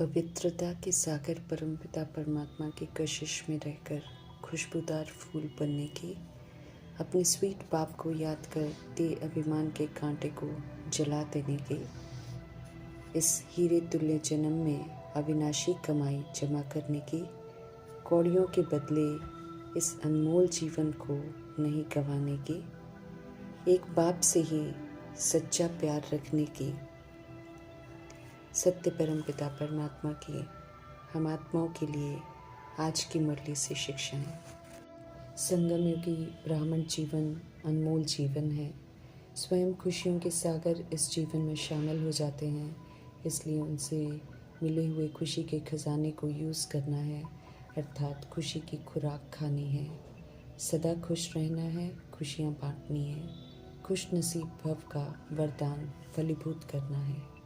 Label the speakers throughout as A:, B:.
A: पवित्रता के सागर परमपिता परमात्मा की कशिश में रहकर खुशबूदार फूल बनने की, अपने स्वीट बाप को याद करते अभिमान के कांटे को जला देने की, इस हीरे तुल्य जन्म में अविनाशी कमाई जमा करने की, कौड़ियों के बदले इस अनमोल जीवन को नहीं गंवाने की, एक बाप से ही सच्चा प्यार रखने की, सत्य परम पिता परमात्मा की हम आत्माओं के लिए आज की मुरली से शिक्षाएं। संगम युगी ब्राह्मण जीवन अनमोल जीवन है। स्वयं खुशियों के सागर इस जीवन में शामिल हो जाते हैं, इसलिए उनसे मिले हुए खुशी के खजाने को यूज़ करना है, अर्थात खुशी की खुराक खानी है। सदा खुश रहना है, खुशियाँ बांटनी है, खुश नसीब भव का वरदान फलीभूत करना है।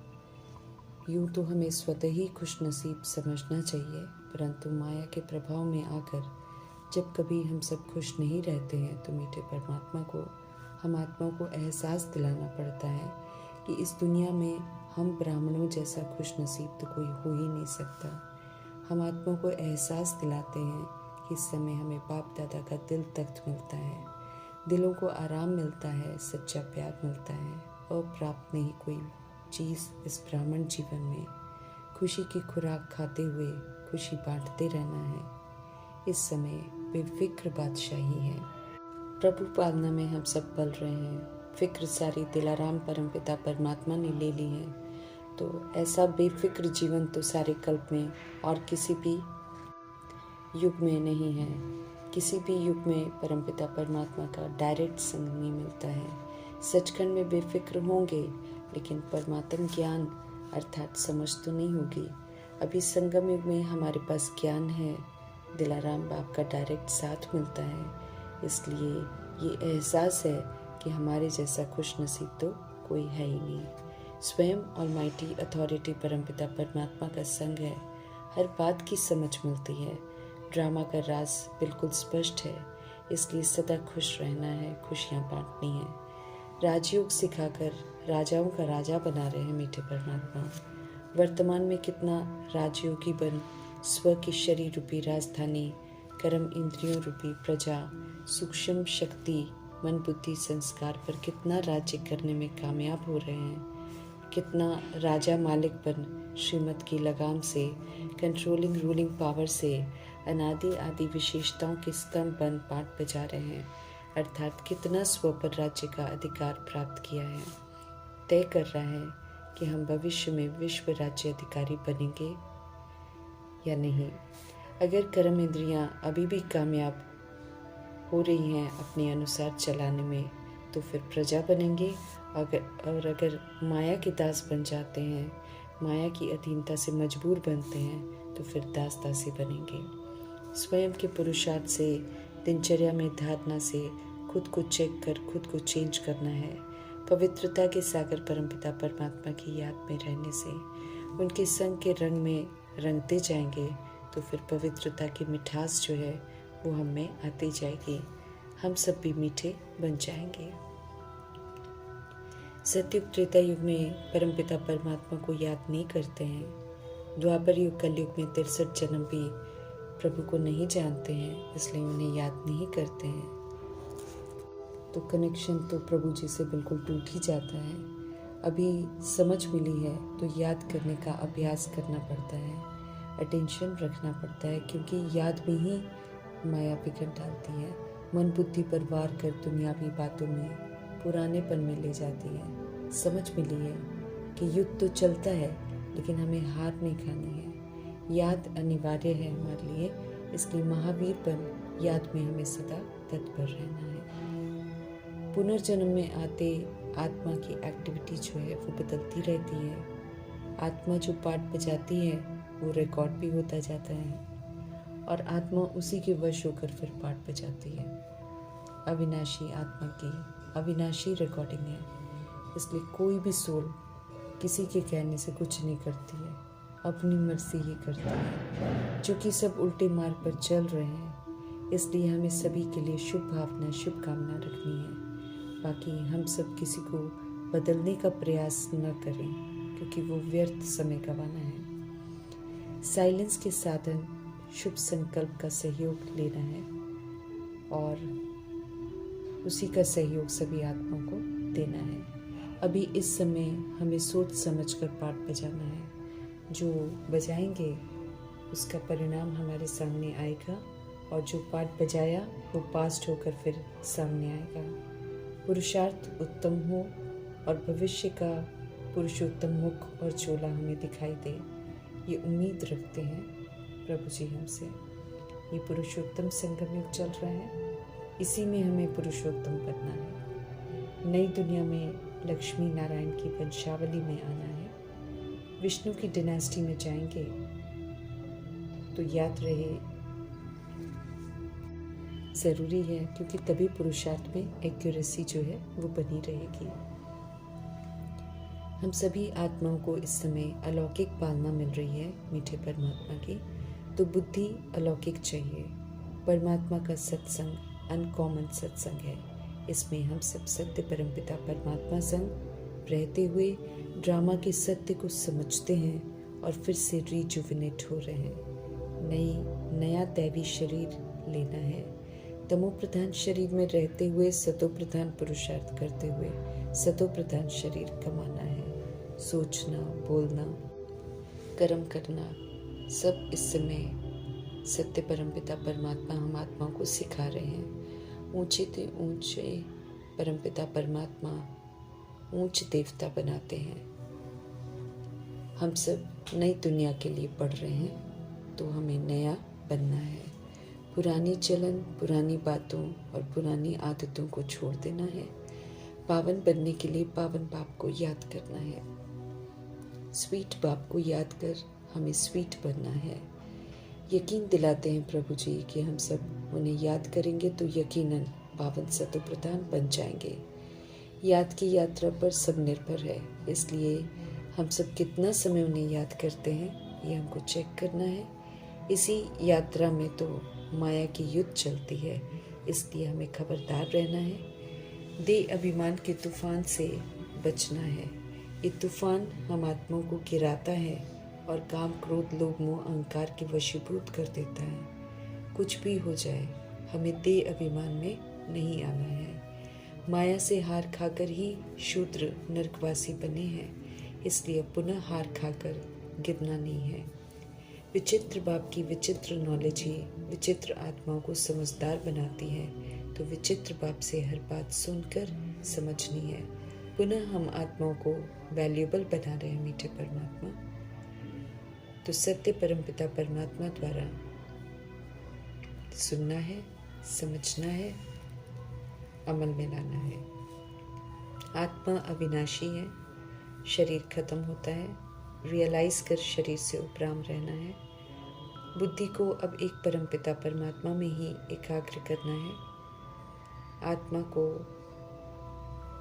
A: यूँ तो हमें स्वतः ही खुश नसीब समझना चाहिए, परंतु माया के प्रभाव में आकर जब कभी हम सब खुश नहीं रहते हैं तो मीठे परमात्मा को, हम आत्माओं को एहसास दिलाना पड़ता है कि इस दुनिया में हम ब्राह्मणों जैसा खुश नसीब तो कोई हो ही नहीं सकता। हम आत्माओं को एहसास दिलाते हैं कि इस समय हमें बाप दादा का दिल तख्त मिलता है, दिलों को आराम मिलता है, सच्चा प्यार मिलता है। अप्राप्त नहीं कोई चीज़ इस ब्राह्मण जीवन में, खुशी की खुराक खाते हुए खुशी बांटते रहना है। इस समय बेफिक्र बादशाही है। प्रभु पालना में हम सब पल रहे हैं, फिक्र सारी दिलाराम परमपिता परमात्मा ने ले ली है। तो ऐसा बेफिक्र जीवन तो सारे कल्प में और किसी भी युग में नहीं है। किसी भी युग में परमपिता परमात्मा का डायरेक्ट संग नहीं मिलता है। सचखंड में बेफिक्र होंगे, लेकिन परमात्म ज्ञान अर्थात समझ तो नहीं होगी। अभी संगम युग में हमारे पास ज्ञान है, दिलाराम बाप का डायरेक्ट साथ मिलता है, इसलिए ये एहसास है कि हमारे जैसा खुश नसीब तो कोई है ही नहीं। स्वयं ऑलमाइटी अथॉरिटी परमपिता परमात्मा का संग है, हर बात की समझ मिलती है। ड्रामा का राज बिल्कुल स्पष्ट है, इसलिए सदा खुश रहना है, खुशियाँ बांटनी है। राजयोग सिखाकर राजाओं का राजा बना रहे हैं मीठे परमात्मा। वर्तमान में कितना राजयोगी बन स्व की शरीर रूपी राजधानी, कर्म इंद्रियों रूपी प्रजा, सूक्ष्म शक्ति मन बुद्धि संस्कार पर कितना राज्य करने में कामयाब हो रहे हैं। कितना राजा मालिक बन श्रीमत की लगाम से, कंट्रोलिंग रूलिंग पावर से अनादि आदि विशेषताओं के स्तंभ बन पाठ बजा रहे हैं, अर्थात कितना स्व पर राज्य का अधिकार प्राप्त किया है। तय कर रहा है कि हम भविष्य में विश्व राज्य अधिकारी बनेंगे या नहीं। अगर कर्म इंद्रियां अभी भी कामयाब हो रही हैं अपने अनुसार चलाने में, तो फिर प्रजा बनेंगे। और अगर माया के दास बन जाते हैं, माया की अधीनता से मजबूर बनते हैं, तो फिर दास दासी बनेंगे। स्वयं के पुरुषार्थ से, दिनचर्या में धारणा से खुद को चेक कर खुद को चेंज करना है। पवित्रता के सागर परमपिता परमात्मा की याद में रहने से, उनके संग के रंग में रंगते जाएंगे, तो फिर पवित्रता की मिठास जो है वो हम में आती जाएगी। हम सब भी मीठे बन जाएंगे। सतयुग त्रेता युग में परमपिता परमात्मा को याद नहीं करते हैं। द्वापर युग कलयुग में 63 जन्म भी प्रभु को नहीं जानते हैं, इसलिए उन्हें याद नहीं करते हैं। तो कनेक्शन तो प्रभु जी से बिल्कुल टूट ही जाता है। अभी समझ मिली है तो याद करने का अभ्यास करना पड़ता है, अटेंशन रखना पड़ता है, क्योंकि याद में ही माया बिगड़ डालती है। मन बुद्धि पर वार कर दुनियावी बातों में पुरानेपन में ले जाती है। समझ मिली है कि युद्ध तो चलता है, लेकिन हमें हार नहीं खानी है। याद अनिवार्य है हमारे लिए, इसलिए महावीर बन याद में हमें सदा तत्पर रहना है। पुनर्जन्म में आते आत्मा की एक्टिविटी जो है वो बदलती रहती है। आत्मा जो पाठ बजाती है वो रिकॉर्ड भी होता जाता है, और आत्मा उसी के वश होकर फिर पाठ बजाती है। अविनाशी आत्मा की अविनाशी रिकॉर्डिंग है, इसलिए कोई भी सोल किसी के कहने से कुछ नहीं करती है, अपनी मर्जी ही करती है। चूँकि सब उल्टे मार्ग पर चल रहे हैं, इसलिए हमें सभी के लिए शुभ भावना शुभकामना रखनी है। बाकी हम सब किसी को बदलने का प्रयास न करें, क्योंकि वो व्यर्थ समय गंवाना है। साइलेंस के साधन शुभ संकल्प का सहयोग लेना है और उसी का सहयोग सभी आत्माओं को देना है। अभी इस समय हमें सोच समझकर पाठ बजाना है। जो बजाएंगे उसका परिणाम हमारे सामने आएगा और जो पाठ बजाया वो पास्ट होकर फिर सामने आएगा। पुरुषार्थ उत्तम हो और भविष्य का पुरुषोत्तम मुख और चोला हमें दिखाई दे, ये उम्मीद रखते हैं प्रभु जी हमसे। ये पुरुषोत्तम संगम युग चल रहा है, इसी में हमें पुरुषोत्तम बनना है। नई दुनिया में लक्ष्मी नारायण की वंशावली में आना है। विष्णु की डिनेस्टी में जाएंगे तो याद रहे ज़रूरी है, क्योंकि तभी पुरुषार्थ में एक्यूरेसी जो है वो बनी रहेगी। हम सभी आत्माओं को इस समय अलौकिक पालना मिल रही है मीठे परमात्मा की, तो बुद्धि अलौकिक चाहिए। परमात्मा का सत्संग अनकॉमन सत्संग है। इसमें हम सब सत्य परमपिता परमात्मा संग रहते हुए ड्रामा के सत्य को समझते हैं और फिर से रिजुविनेट हो रहे हैं। नया दैवी शरीर लेना है। तमो प्रधान शरीर में रहते हुए सतो प्रधान पुरुषार्थ करते हुए सतो प्रधान शरीर कमाना है। सोचना, बोलना, कर्म करना सब इस समय सत्य परमपिता परमात्मा हम आत्माओं को सिखा रहे हैं। ऊंचे से ऊंचे परमपिता परमात्मा ऊंच देवता बनाते हैं। हम सब नई दुनिया के लिए पढ़ रहे हैं, तो हमें नया बनना है। पुरानी चलन, पुरानी बातों और पुरानी आदतों को छोड़ देना है। पावन बनने के लिए पावन बाप को याद करना है। स्वीट बाप को याद कर हमें स्वीट बनना है। यकीन दिलाते हैं प्रभु जी कि हम सब उन्हें याद करेंगे तो यकीनन पावन सतो प्रधान बन जाएंगे। याद की यात्रा पर सब निर्भर है, इसलिए हम सब कितना समय उन्हें याद करते हैं ये हमको चेक करना है। इसी यात्रा में तो माया की युद्ध चलती है, इसलिए हमें खबरदार रहना है। देह अभिमान के तूफान से बचना है। ये तूफान हम आत्माओं को गिराता है और काम, क्रोध, लोभ, मोह, अहंकार के वशीभूत कर देता है। कुछ भी हो जाए हमें देह अभिमान में नहीं आना है। माया से हार खाकर ही शूद्र नरकवासी बने हैं, इसलिए पुनः हार खाकर गिरना नहीं है। विचित्र बाप की विचित्र नॉलेज ही विचित्र आत्माओं को समझदार बनाती है, तो विचित्र बाप से हर बात सुनकर समझनी है। पुनः हम आत्माओं को वैल्यूएबल बना रहे हैं मीठे परमात्मा। तो सत्य परमपिता परमात्मा द्वारा सुनना है, समझना है, अमल में लाना है। आत्मा अविनाशी है, शरीर खत्म होता है। रियलाइज कर शरीर से उपराम रहना है। बुद्धि को अब एक परमपिता परमात्मा में ही एकाग्र करना है। आत्मा को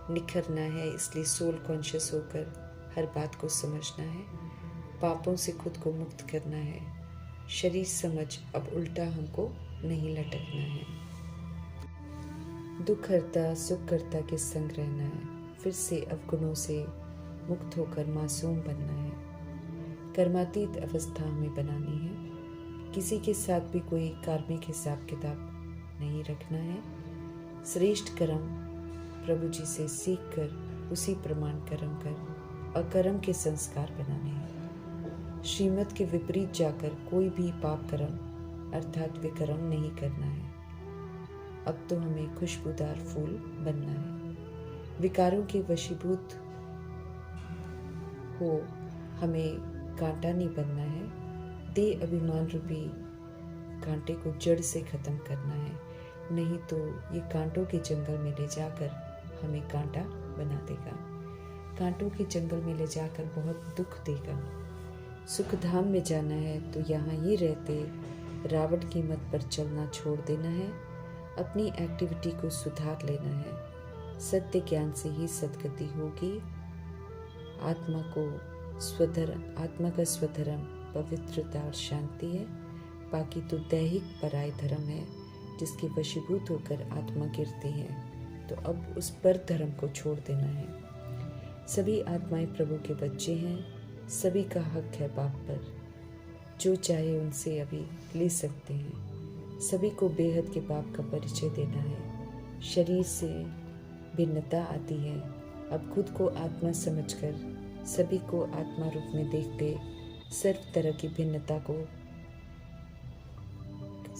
A: निखरना है, इसलिए सोल कॉन्शियस होकर हर बात को समझना है। पापों से खुद को मुक्त करना है। शरीर समझ अब उल्टा हमको नहीं लटकना है। दुख हरता सुख करता के संग रहना है। फिर से अवगुणों से मुक्त होकर मासूम बनना है। कर्मातीत अवस्था हमें बनानी है। किसी के साथ भी कोई कार्मिक हिसाब किताब नहीं रखना है। श्रेष्ठ कर्म प्रभु जी से सीख कर उसी प्रमाण कर्म कर अकर्म के संस्कार बनाने हैं। श्रीमत के विपरीत जाकर कोई भी पाप कर्म अर्थात विकर्म नहीं करना है। अब तो हमें खुशबूदार फूल बनना है। विकारों के वशीभूत हो हमें कांटा नहीं बनना है। देह अभिमान रूपी कांटे को जड़ से खत्म करना है, नहीं तो ये कांटों के जंगल में ले जाकर हमें कांटा बना देगा। कांटों के जंगल में ले जाकर बहुत दुख देगा। सुख धाम में जाना है तो यहाँ ही रहते रावण की मत पर चलना छोड़ देना है। अपनी एक्टिविटी को सुधार लेना है। सत्य ज्ञान से ही सद्गति होगी। आत्मा का स्वधर्म पवित्रता और शांति है। बाकी तो दैहिक पराय धर्म है, जिसके वशीभूत होकर आत्मा गिरती है। तो अब उस पर धर्म को छोड़ देना है। सभी आत्माएं प्रभु के बच्चे हैं। सभी का हक है बाप पर। जो चाहे उनसे अभी ले सकते हैं। सभी को बेहद के बाप का परिचय देना है। शरीर से भिन्नता आती है। अब खुद को आत्मा समझकर सभी को आत्मा रूप में देखते सर्व तरह की भिन्नता को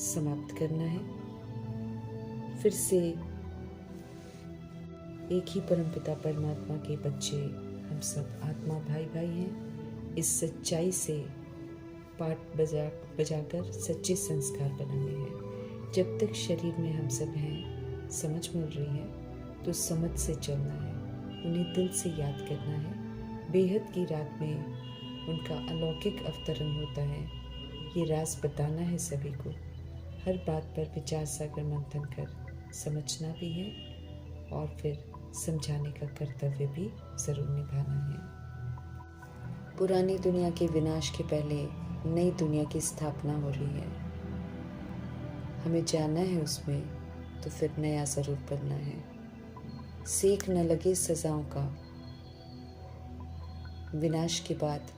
A: समाप्त करना है। फिर से एक ही परमपिता परमात्मा के बच्चे हम सब आत्मा भाई भाई हैं। इस सच्चाई से पाठ बजाकर सच्चे संस्कार बनाने हैं। जब तक शरीर में हम सब हैं, समझ मिल रही है तो समझ से चलना है। उन्हें दिल से याद करना है। बेहद की रात में उनका अलौकिक अवतरण होता है। ये राज बताना है सभी को। हर बात पर विचार सागर मंथन कर समझना भी है और फिर समझाने का कर्तव्य भी जरूर निभाना है। पुरानी दुनिया के विनाश के पहले नई दुनिया की स्थापना हो रही है। हमें जाना है उसमें, तो फिर नया जरूर बनना है। सेक न लगे सजाओं का। विनाश के बाद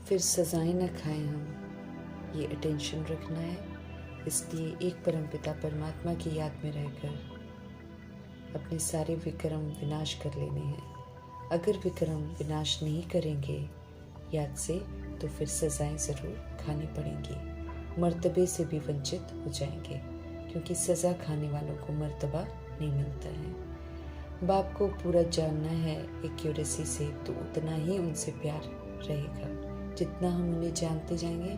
A: फिर सजाएं न खाएं हम, ये अटेंशन रखना है। इसलिए एक परमपिता परमात्मा की याद में रहकर अपने सारे विक्रम विनाश कर लेने हैं। अगर विक्रम विनाश नहीं करेंगे याद से, तो फिर सजाएं ज़रूर खानी पड़ेंगी। मर्तबे से भी वंचित हो जाएंगे, क्योंकि सज़ा खाने वालों को मर्तबा नहीं मिलता है। बाप को पूरा जानना है एक्यूरेसी से, तो उतना ही उनसे प्यार रहेगा। जितना हम उन्हें जानते जाएंगे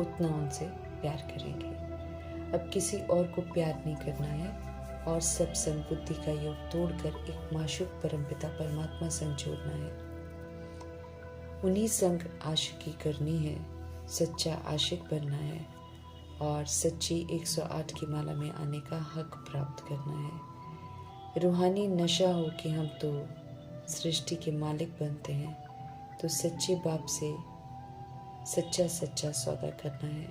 A: उतना उनसे प्यार करेंगे। अब किसी और को प्यार नहीं करना है और सब संग बुद्धि का योग तोड़कर एक माशूक परमपिता परमात्मा संग जोड़ना है। उन्हीं संग आशिकी करनी है। सच्चा आशिक बनना है और सच्ची 108 की माला में आने का हक प्राप्त करना है। रूहानी नशा हो कि हम तो सृष्टि के मालिक बनते हैं, तो सच्चे बाप से सच्चा सच्चा सौदा करना है।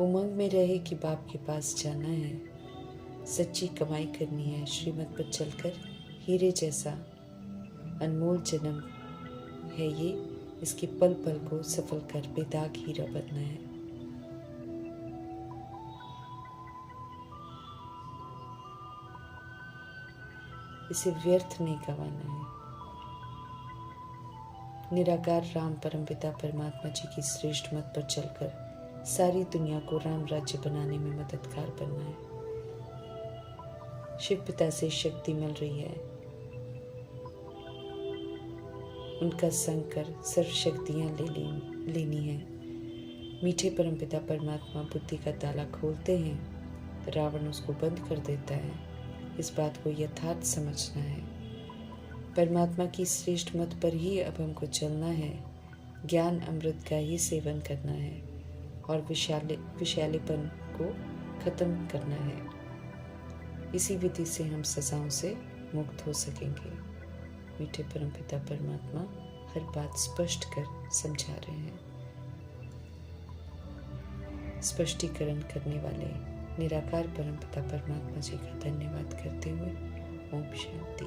A: उमंग में रहे कि बाप के पास जाना है। सच्ची कमाई करनी है। श्रीमत पर चलकर हीरे जैसा अनमोल जन्म है ये। इसके पल पल को सफल कर बेदाग हीरा बनना है। इसे व्यर्थ नहीं गंवाना है। निराकार राम परमपिता परमात्मा जी की श्रेष्ठ मत पर चलकर सारी दुनिया को राम राज्य बनाने में मददगार बनना है। शिव पिता से शक्ति मिल रही है। उनका संग कर सर्व शक्तियाँ लेनी है। मीठे परमपिता परमात्मा बुद्धि का ताला खोलते हैं, रावण उसको बंद कर देता है। इस बात को यथार्थ समझना है। परमात्मा की श्रेष्ठ मत पर ही अब हमको चलना है। ज्ञान अमृत का ही सेवन करना है और विशालेपन को खत्म करना है। इसी विधि से हम सजाओं से मुक्त हो सकेंगे। मीठे परमपिता परमात्मा हर बात स्पष्ट कर समझा रहे हैं। स्पष्टीकरण करने वाले निराकार परमपिता परमात्मा जी का धन्यवाद करते हुए ओम शांति।